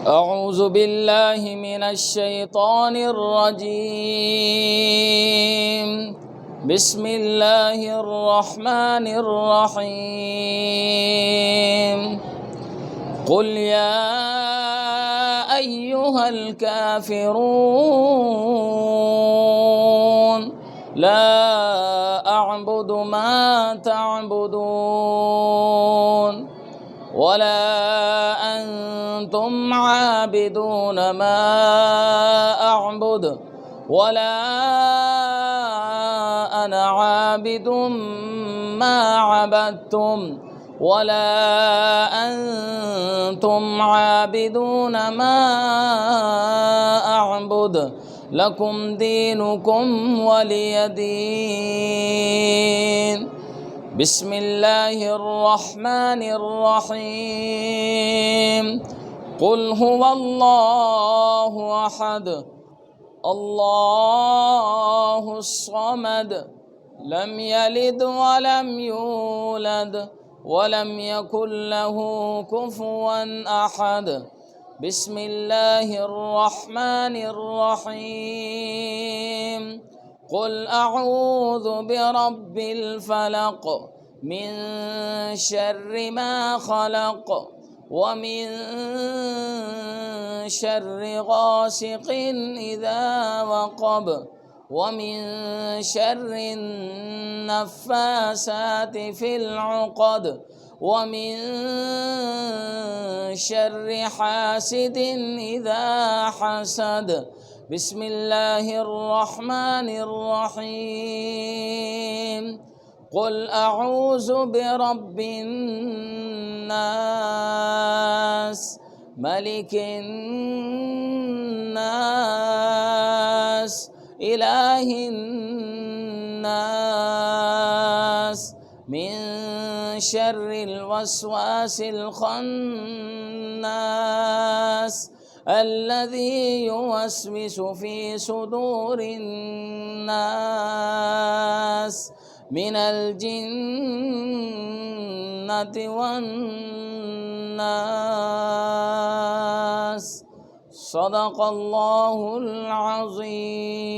أعوذ بالله من الشيطان الرجيم. بسم الله الرحمن الرحيم. قل يا أيها الكافرون لا أعبد ما تعبدون ولا أنتم عابدون ما أعبد ولا أنا عابد ما عبدتم ولا أنتم عابدون ما أعبد لكم دينكم ولي دين. بسم الله الرحمن الرحيم. قل هو الله أحد الله الصمد لم يلد ولم يولد ولم يكن له كفوا أحد. بسم الله الرحمن الرحيم. قل أعوذ برب الفلق من شر ما خلق ومن شر غاسق إذا وقب ومن شر النفاسات في العقد ومن شر حاسد إذا حسد. بسم الله الرحمن الرحيم. قل أعوذ برب الناس ملك الناس إله الناس من شر الوسواس الخناس الذي يوسوس في صدور الناس من الجنة والناس. صدق الله العظيم.